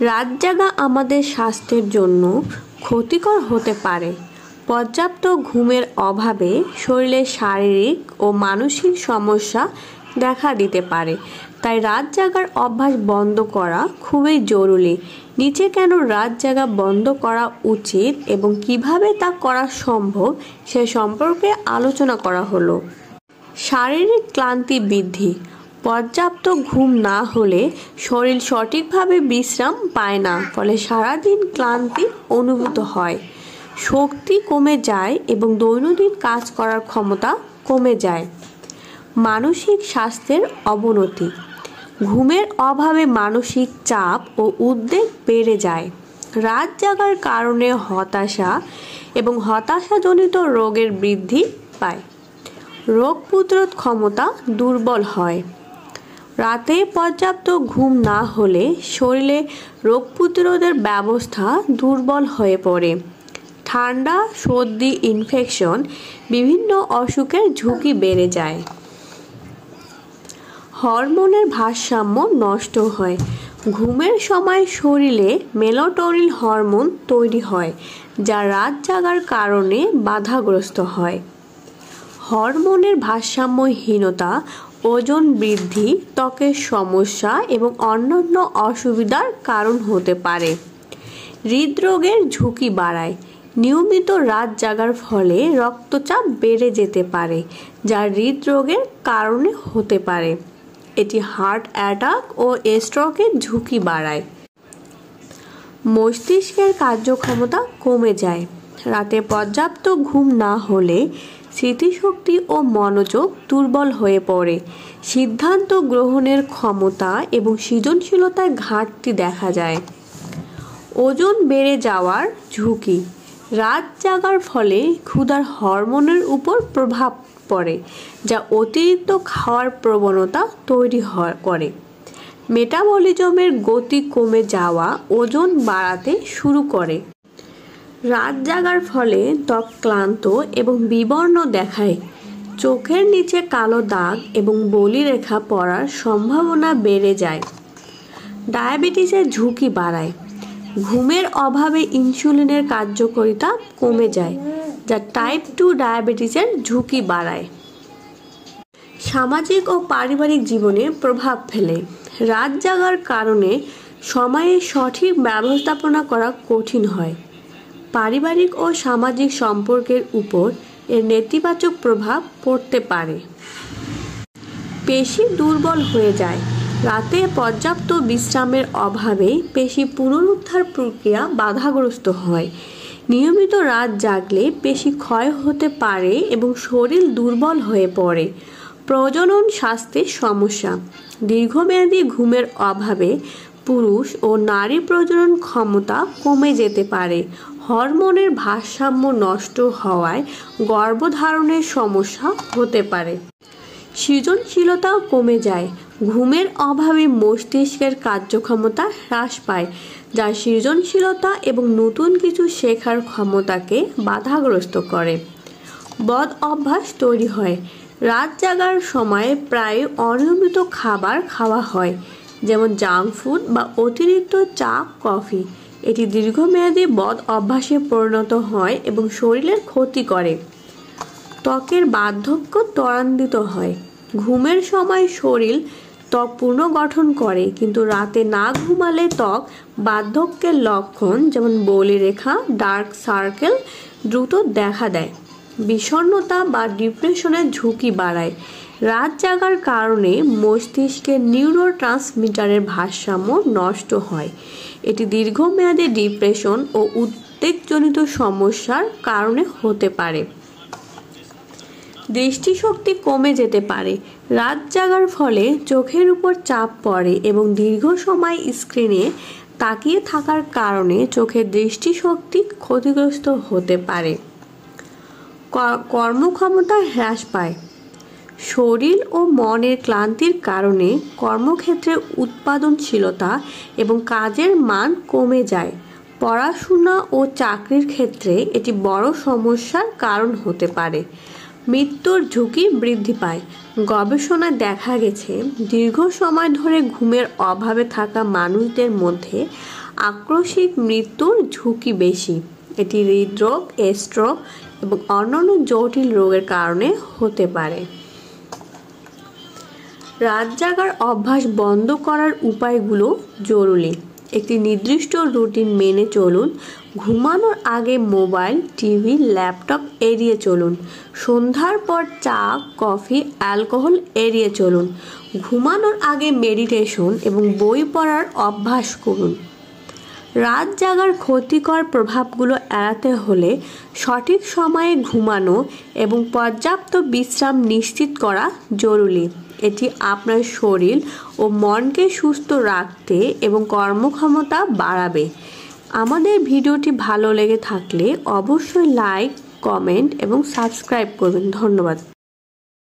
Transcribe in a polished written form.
রাত জাগা আমাদের স্বাস্থ্যের জন্য ক্ষতিকর হতে পারে। পর্যাপ্ত ঘুমের অভাবে শরীরে শারীরিক ও মানসিক সমস্যা দেখা দিতে পারে। তাই রাত জাগার অভ্যাস বন্ধ করা খুবই জরুরি। নিচে কেন রাত জাগা বন্ধ করা উচিত এবং কিভাবে তা করা সম্ভব সে সম্পর্কে আলোচনা করা হলো। শারীরিক ক্লান্তি বৃদ্ধি। পর্যাপ্ত ঘুম না হলে শরীর সঠিকভাবে বিশ্রাম পায় না, ফলে সারাদিন ক্লান্তি অনুভূত হয়, শক্তি কমে যায় এবং দৈনন্দিন কাজ করার ক্ষমতা কমে যায়। মানসিক স্বাস্থ্যের অবনতি। ঘুমের অভাবে মানসিক চাপ ও উদ্বেগ বেড়ে যায়। রাত জাগার কারণে হতাশা এবং হতাশাজনিত রোগের বৃদ্ধি পায়। রোগ প্রতিরোধ ক্ষমতা দুর্বল হয়। রাতে পর্যাপ্ত ঘুম না হলে শরীরে রোগ প্রতিরোধের ব্যবস্থা দুর্বল হয়ে পড়ে। ঠান্ডা, সর্দি, ইনফেকশন, বিভিন্ন অসুখের ঝুঁকি বেড়ে যায়। হরমোনের ভারসাম্য নষ্ট হয়। ঘুমের সময় শরীরে মেলাটোনিন হরমোন তৈরি হয়, যা রাত জাগার কারণে বাধাগ্রস্ত হয়। হরমোনের ভারসাম্যহীনতা ওজন বৃদ্ধি, ত্বকের সমস্যা এবং অন্যান্য অসুবিধার কারণ হতে পারে। হৃদরোগের ঝুঁকি বাড়ায়। নিয়মিত রাত জাগার ফলে রক্তচাপ বেড়ে যেতে পারে, যা হৃদরোগের কারণে হতে পারে। এটি হার্ট অ্যাটাক ও স্ট্রোকের ঝুঁকি বাড়ায়। মস্তিষ্কের কার্যক্ষমতা কমে যায়। রাতে পর্যাপ্ত ঘুম না হলে স্মৃতিশক্তি ও মনোযোগ দুর্বল হয়ে পড়ে। সিদ্ধান্ত গ্রহণের ক্ষমতা এবং সৃজনশীলতায় ঘাটতি দেখা যায়। ওজন বেড়ে যাওয়ার ঝুঁকি। রাত জাগার ফলে ক্ষুধার হরমোনের উপর প্রভাব পড়ে, যা অতিরিক্ত খাওয়ার প্রবণতা তৈরি করে। মেটাবলিজমের গতি কমে যাওয়া ওজন বাড়াতে শুরু করে। রাত জাগার ফলে ত্বক ক্লান্ত এবং বিবর্ণ দেখায়। চোখের নিচে কালো দাগ এবং বলিরেখা পড়ার সম্ভাবনা বেড়ে যায়। ডায়াবেটিসের ঝুঁকি বাড়ায়। ঘুমের অভাবে ইনসুলিনের কার্যকারিতা কমে যায়, যা টাইপ 2 ডায়াবেটিসের ঝুঁকি বাড়ায়। সামাজিক ও পারিবারিক জীবনে প্রভাব ফেলে। রাত জাগার কারণে সময়ের সঠিক ব্যবস্থাপনা করা কঠিন হয়। পারিবারিক ও সামাজিক সম্পর্কের উপর এর নেতিবাচক প্রভাব পড়তে পারে। পেশি দুর্বল হয়ে যায়। রাতে পর্যাপ্ত বিশ্রামের অভাবে পেশি পুনরুদ্ধার প্রক্রিয়া বাধাগ্রস্ত হয়। নিয়মিত রাত জাগলে পেশি ক্ষয় হতে পারে এবং শরীর দুর্বল হয়ে পড়ে। প্রজনন স্বাস্থ্যের সমস্যা। দীর্ঘমেয়াদী ঘুমের অভাবে পুরুষ ও নারী প্রজনন ক্ষমতা কমে যেতে পারে। হরমোনের ভারসাম্য নষ্ট হওয়ায় গর্ভধারণের সমস্যা হতে পারে। সৃজনশীলতাও কমে যায়। ঘুমের অভাবে মস্তিষ্কের কার্যক্ষমতা হ্রাস পায়, যা সৃজনশীলতা এবং নতুন কিছু শেখার ক্ষমতাকে বাধাগ্রস্ত করে। বদ অভ্যাস তৈরি হয়। রাত জাগার সময় প্রায় অনিয়মিত খাবার খাওয়া হয়, যেমন জাঙ্ক ফুড বা অতিরিক্ত চা, কফি। এটি দীর্ঘমেয়াদী বদ অভ্যাসে পরিণত হয় এবং শরীরের ক্ষতি করে। ত্বকের বার্ধক্য ত্বরান্বিত হয়। ঘুমের সময় শরীর ত্বক পুনর্গঠন করে, কিন্তু রাতে না ঘুমালে ত্বক বার্ধক্যের লক্ষণ যেমন বলিরেখা, ডার্ক সার্কেল দ্রুত দেখা দেয়। বিষণ্ণতা বা ডিপ্রেশনের ঝুঁকি বাড়ায়। রাত জাগার কারণে মস্তিষ্কের নিউরোট্রান্সমিটারের ভারসাম্য নষ্ট হয়। এটি দীর্ঘমেয়াদী ডিপ্রেশন ও উদ্বেগজনিত সমস্যার কারণে হতে পারে। দৃষ্টিশক্তি কমে যেতে পারে। রাত জাগার ফলে চোখের উপর চাপ পড়ে এবং দীর্ঘ সময় স্ক্রিনে তাকিয়ে থাকার কারণে চোখের দৃষ্টিশক্তি ক্ষতিগ্রস্ত হতে পারে। কর্মক্ষমতা হ্রাস পায়। শরীর ও মনের ক্লান্তির কারণে কর্মক্ষেত্রে উৎপাদনশীলতা এবং কাজের মান কমে যায়। পড়াশোনা ও চাকরির ক্ষেত্রে এটি বড় সমস্যার কারণ হতে পারে। মৃত্যুর ঝুঁকি বৃদ্ধি পায়। গবেষণায় দেখা গেছে দীর্ঘ সময় ধরে ঘুমের অভাবে থাকা মানুষদের মধ্যে আকস্মিক মৃত্যুর ঝুঁকি বেশি। এটি হৃদরোগ, স্ট্রোক এবং অন্যান্য জটিল রোগের কারণে হতে পারে। রাত জাগার অভ্যাস বন্ধ করার উপায়গুলো জরুরি। একটি নির্দিষ্ট রুটিন মেনে চলুন। ঘুমানোর আগে মোবাইল, টিভি, ল্যাপটপ এড়িয়ে চলুন। সন্ধ্যার পর চা, কফি, অ্যালকোহল এড়িয়ে চলুন। ঘুমানোর আগে মেডিটেশন এবং বই পড়ার অভ্যাস করুন। রাত জাগার ক্ষতিকর প্রভাবগুলো এড়াতে হলে সঠিক সময়ে ঘুমানো এবং পর্যাপ্ত বিশ্রাম নিশ্চিত করা জরুরি। এটি আপনার শরীর ও মনকে সুস্থ রাখতে এবং কর্মক্ষমতা বাড়াবে। আমাদের ভিডিওটি ভালো লেগে থাকলে অবশ্যই লাইক, কমেন্ট এবং সাবস্ক্রাইব করবেন। ধন্যবাদ।